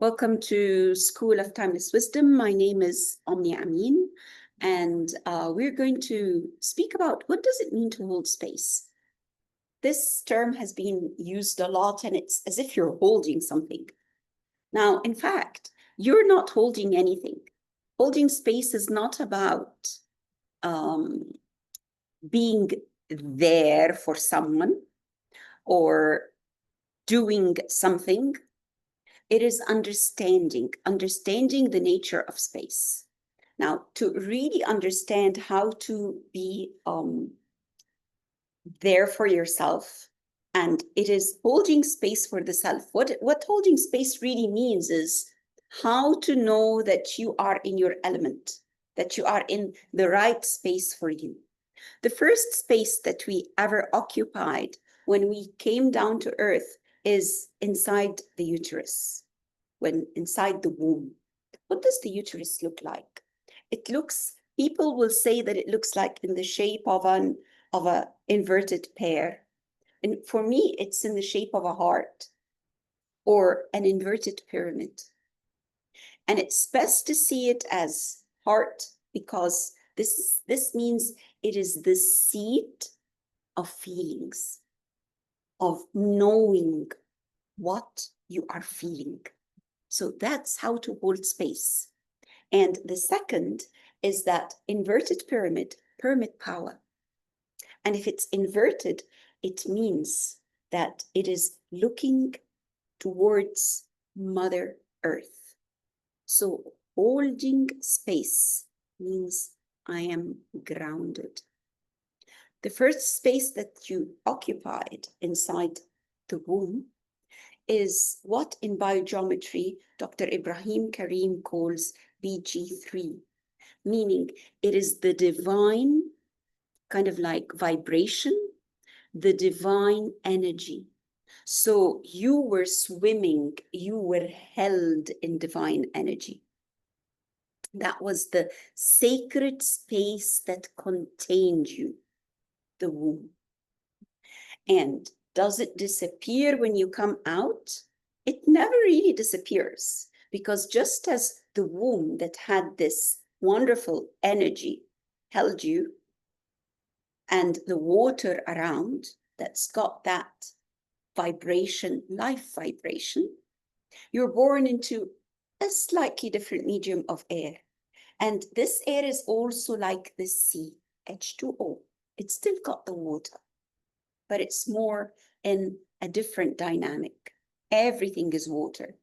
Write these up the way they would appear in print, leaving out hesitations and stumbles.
Welcome to School of Timeless Wisdom. My name is Omni Amin, and we're going to speak about what does it mean to hold space. This term has been used a lot, and it's as if you're holding something. Now, in fact, you're not holding anything. Holding space is not about being there for someone or doing something. It is understanding the nature of space. Now, to really understand how to be there for yourself, and it is holding space for the self. What holding space really means is how to know that you are in your element, that you are in the right space for you. The first space that we ever occupied when we came down to earth is inside the uterus, when inside the womb. What does the uterus look like? People will say that it looks like in the shape of an inverted pear. And for me, it's in the shape of a heart or an inverted pyramid. And it's best to see it as heart because this means it is the seat of feelings, of knowing what you are feeling. So that's how to hold space. And the second is that inverted pyramid power. And if it's inverted, it means that it is looking towards Mother Earth. So holding space means I am grounded. The first space that you occupied inside the womb is what in biogeometry Dr. Ibrahim Karim calls BG3, meaning it is the divine kind of like vibration, the divine energy. So you were swimming, you were held in divine energy. That was the sacred space that contained you, the womb. And does it disappear when you come out? It never really disappears, because just as the womb that had this wonderful energy held you, and the water around that's got that vibration, life vibration, you're born into a slightly different medium of air. And this air is also like the sea, H2O. It's still got the water, but it's more in a different dynamic. Everything is water.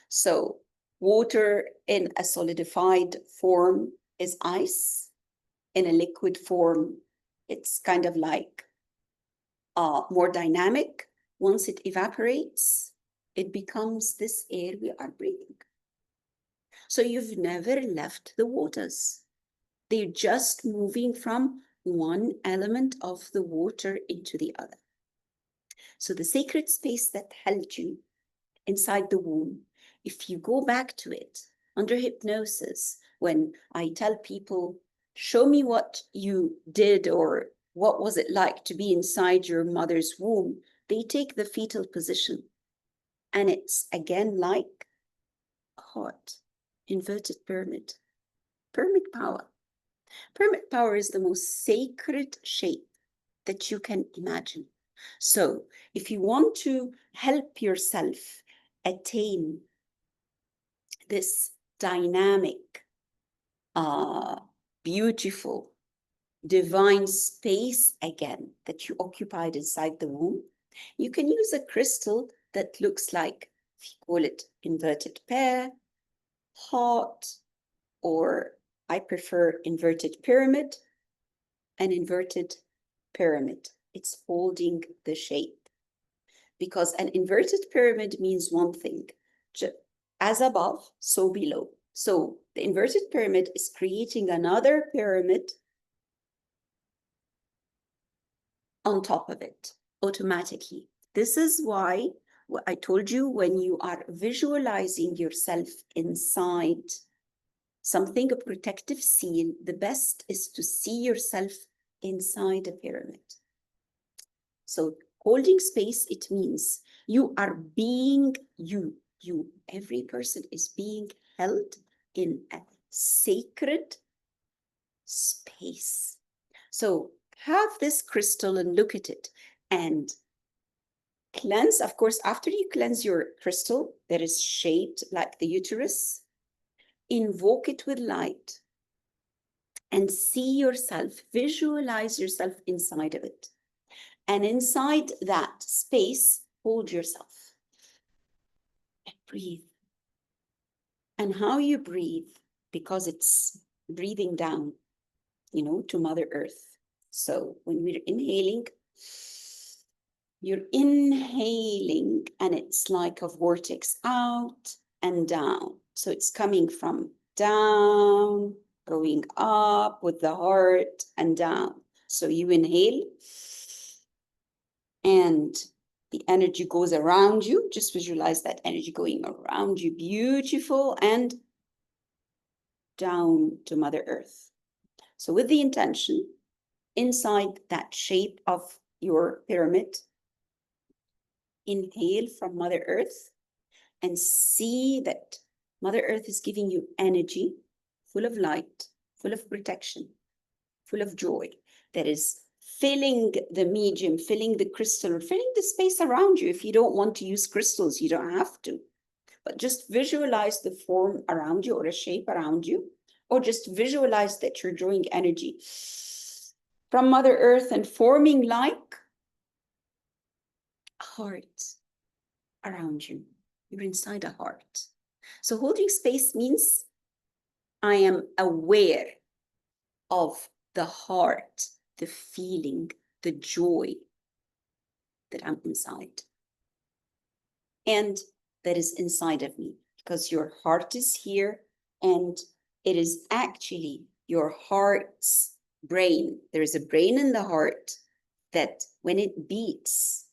So water in a solidified form is ice. In a liquid form, it's kind of like more dynamic. Once it evaporates, it becomes this air we are breathing. So you've never left the waters. They're just moving from one element of the water into the other. So the sacred space that held you inside the womb, if you go back to it under hypnosis, when I tell people, show me what you did or what was it like to be inside your mother's womb, they take the fetal position. And it's again like a heart, inverted pyramid, pyramid power. Pyramid power is the most sacred shape that you can imagine. So if you want to help yourself attain this dynamic, beautiful, divine space again that you occupied inside the womb, you can use a crystal that looks like, if you call it inverted pear, heart, or I prefer inverted pyramid, an inverted pyramid. It's holding the shape. Because an inverted pyramid means one thing, as above, so below. So the inverted pyramid is creating another pyramid on top of it automatically. This is why I told you, when you are visualizing yourself inside something, a protective seal, the best is to see yourself inside a pyramid. So holding space, it means you are being you. every person is being held in a sacred space. So have this crystal and look at it and cleanse. Of course, after you cleanse your crystal that is shaped like the uterus, invoke it with light and see yourself, visualize yourself inside of it. And inside that space, hold yourself and breathe. And how you breathe, because it's breathing down, to Mother Earth. So when we're inhaling, you're inhaling and it's like a vortex out and down. So it's coming from down, going up with the heart and down. So you inhale and the energy goes around you. Just visualize that energy going around you, beautiful, and down to Mother Earth. So with the intention, inside that shape of your pyramid, inhale from Mother Earth and see that Mother Earth is giving you energy, full of light, full of protection, full of joy, that is filling the medium, filling the crystal, or filling the space around you. If you don't want to use crystals, you don't have to. But just visualize the form around you or a shape around you, or just visualize that you're drawing energy from Mother Earth and forming like a heart around you. You're inside a heart. So holding space means I am aware of the heart, the feeling, the joy that I'm inside. And that is inside of me, because your heart is here and it is actually your heart's brain. There is a brain in the heart that when it beats,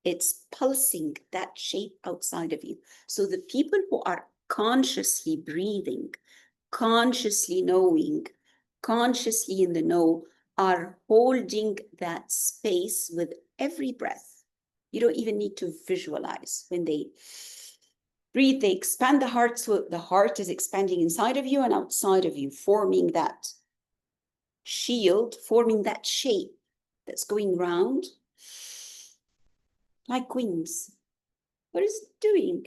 it's pulsing that shape outside of you. So the people who are consciously breathing, consciously knowing, consciously in the know, are holding that space with every breath. You don't even need to visualize. When they breathe, they expand the heart, so the heart is expanding inside of you and outside of you, forming that shield, forming that shape that's going round like wings. What is it doing?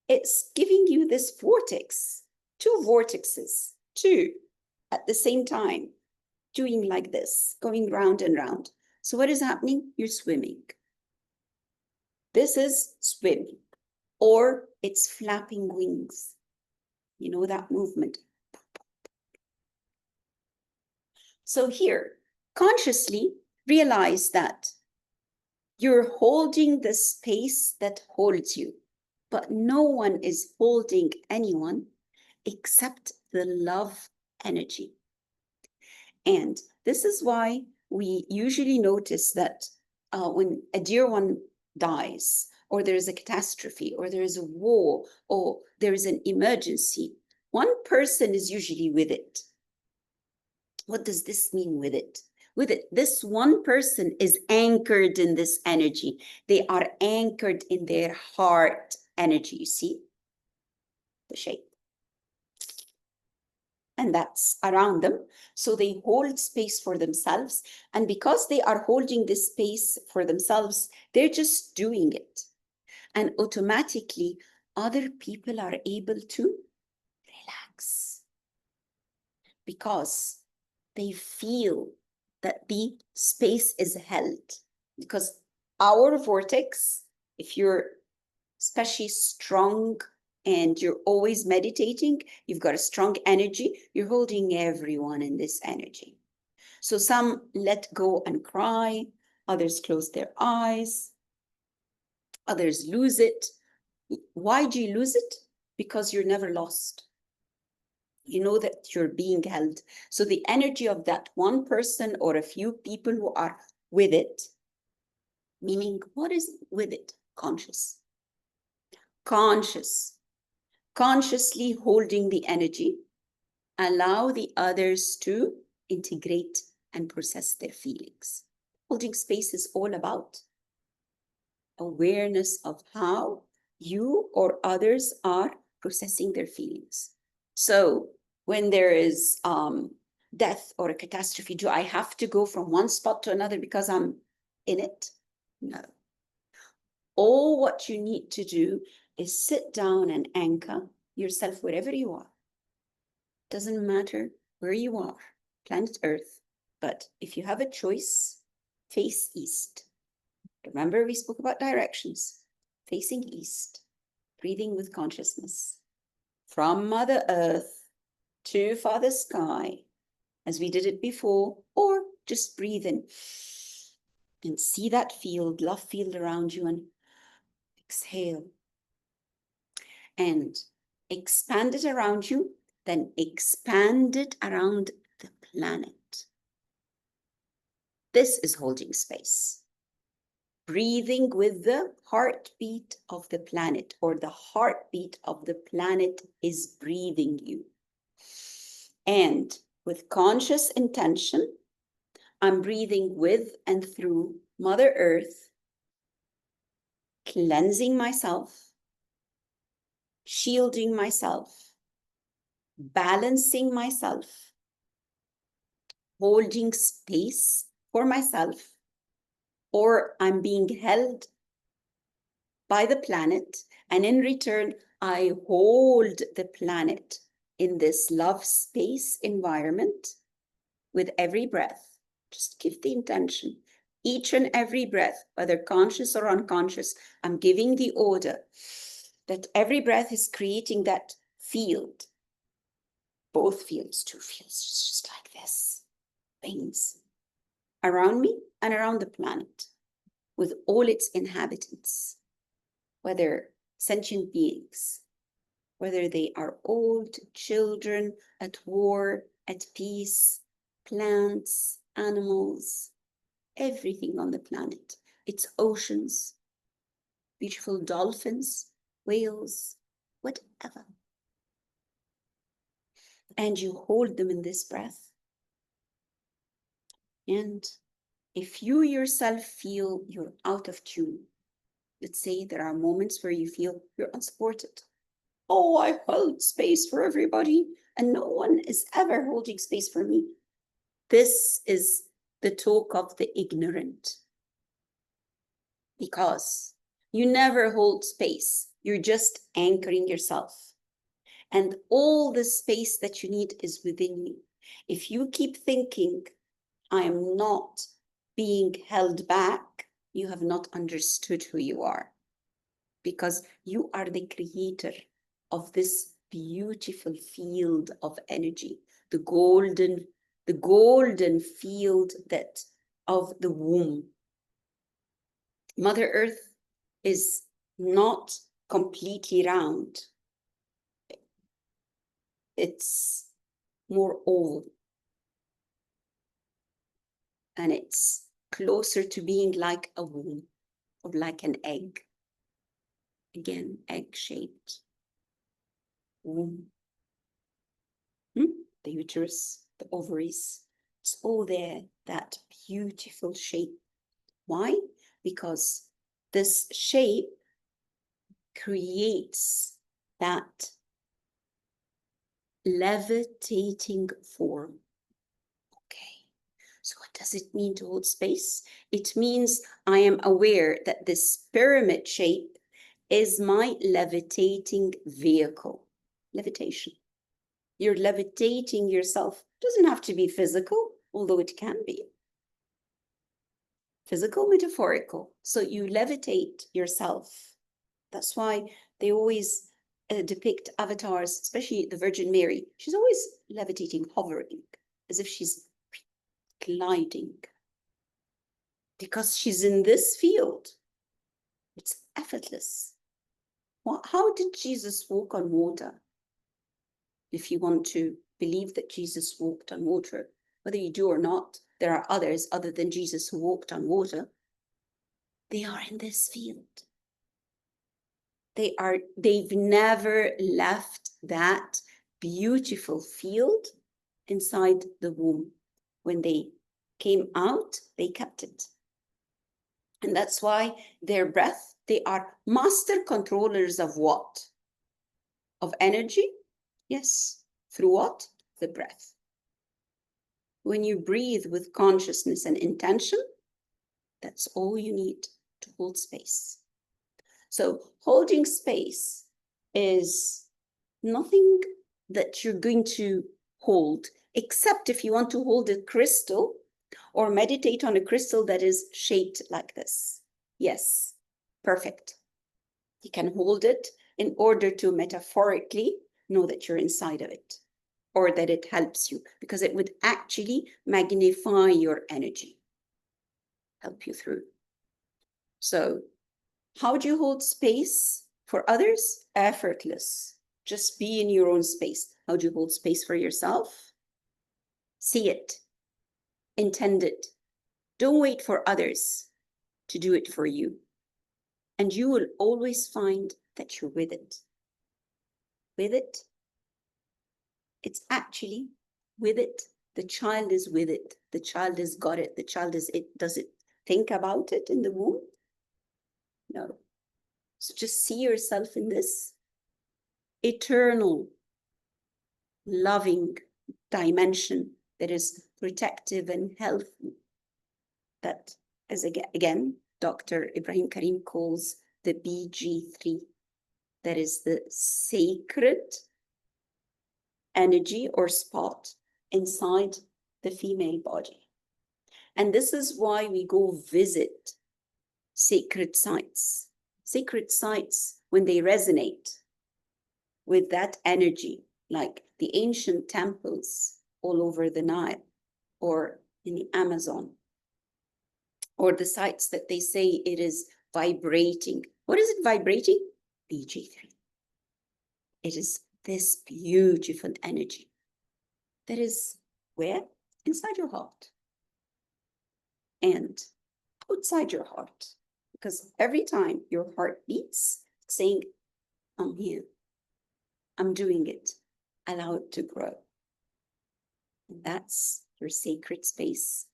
It's giving you this vortex, two vortexes, two at the same time, doing like this, going round and round. So what is happening? You're swimming. This is swimming, or it's flapping wings. You know that movement. So here, consciously realize that you're holding the space that holds you, but no one is holding anyone except the love energy. And this is why we usually notice that when a dear one dies, or there is a catastrophe, or there is a war, or there is an emergency, one person is usually with it. What does this mean with it? With it, this one person is anchored in this energy. They are anchored in their heart energy. You see the shape? And that's around them. So they hold space for themselves. And because they are holding this space for themselves, they're just doing it. And automatically, other people are able to relax because they feel that the space is held. Because our vortex, if you're especially strong and you're always meditating, you've got a strong energy, you're holding everyone in this energy. So some let go and cry, others close their eyes, others lose it. Why do you lose it? Because you're never lost. You know that you're being held. So the energy of that one person or a few people who are with it, meaning what is with it? Conscious. Consciously holding the energy, allow the others to integrate and process their feelings. Holding space is all about awareness of how you or others are processing their feelings. So when there is death or a catastrophe, do I have to go from one spot to another because I'm in it? No. All what you need to do is sit down and anchor yourself wherever you are. Doesn't matter where you are, planet Earth, but if you have a choice, face east. Remember, we spoke about directions. Facing east, breathing with consciousness. From Mother Earth to Father Sky, as we did it before, or just breathe in and see that field, love field around you, and exhale. And expand it around you, then expand it around the planet. This is holding space. Breathing with the heartbeat of the planet, or the heartbeat of the planet is breathing you. And with conscious intention, I'm breathing with and through Mother Earth, cleansing myself, shielding myself, balancing myself, holding space for myself, or I'm being held by the planet, and in return, I hold the planet in this love space environment with every breath. Just give the intention. Each and every breath, whether conscious or unconscious, I'm giving the order that every breath is creating that field. Both fields, two fields, just like this. Things around me and around the planet with all its inhabitants, whether sentient beings, whether they are old, children, at war, at peace, plants, animals, everything on the planet, its oceans, beautiful dolphins, whales, whatever. And you hold them in this breath. And if you yourself feel you're out of tune, let's say there are moments where you feel you're unsupported. Oh, I hold space for everybody, and no one is ever holding space for me. This is the talk of the ignorant. Because you never hold space. You're just anchoring yourself. And all the space that you need is within you. If you keep thinking, I am not being held back, you have not understood who you are. Because you are the creator of this beautiful field of energy, the golden field that of the womb. Mother Earth is not completely round. It's more oval. And it's closer to being like a womb or like an egg. Again, egg-shaped womb. The uterus, the ovaries, it's all there, that beautiful shape. Why? Because this shape creates that levitating form. Okay, so what does it mean to hold space? It means I am aware that this pyramid shape is my levitating vehicle. Levitation. You're levitating yourself. It doesn't have to be physical, although it can be. Physical, metaphorical. So you levitate yourself. That's why they always depict avatars, especially the Virgin Mary. She's always levitating, hovering, as if she's gliding. Because she's in this field. It's effortless. Well, how did Jesus walk on water? If you want to believe that Jesus walked on water, whether you do or not, there are others other than Jesus who walked on water. They are in this field. They've never left that beautiful field inside the womb. When they came out, they kept it. And that's why their breath They are master controllers of what? Of energy? Yes. Through what? The breath. When you breathe with consciousness and intention, that's all you need to hold space. So holding space is nothing that you're going to hold, except if you want to hold a crystal or meditate on a crystal that is shaped like this. Yes, perfect. You can hold it in order to metaphorically know that you're inside of it, or that it helps you, because it would actually magnify your energy, help you through. So how do you hold space for others? Effortless. Just be in your own space. How do you hold space for yourself? See it, intend it. Don't wait for others to do it for you. And you will always find that you're with it. With it. It's actually with it. The child is with it. The child has got it. The child is it. Does it think about it in the womb? No. So just see yourself in this eternal, loving dimension that is protective and healthy. That is, again, Dr. Ibrahim Karim calls the BG3. That is the sacred energy or spot inside the female body. And this is why we go visit sacred sites. Sacred sites, when they resonate with that energy, like the ancient temples all over the Nile or in the Amazon, or the sites that they say it is vibrating. What is it vibrating? BG3. It is this beautiful energy that is where? Inside your heart and outside your heart. Because every time your heart beats, it's saying, I'm here, I'm doing it, allow it to grow. And that's your sacred space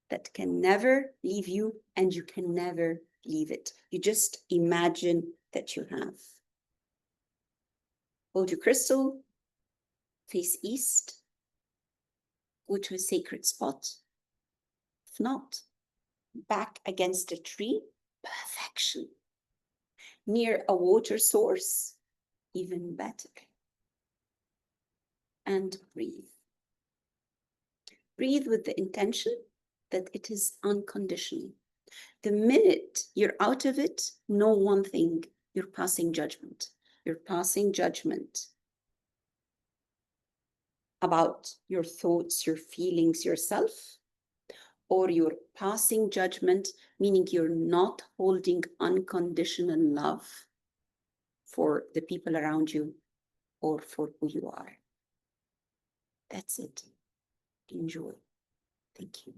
that can never leave you, and you can never leave it. You just imagine that you have. Hold your crystal, face east, go to a sacred spot. If not, back against a tree, perfection. Near a water source, even better. And breathe. Breathe with the intention that it is unconditional. The minute you're out of it, know one thing, you're passing judgment. You're passing judgment about your thoughts, your feelings, yourself, or you're passing judgment, meaning you're not holding unconditional love for the people around you or for who you are. That's it. Enjoy. Thank you.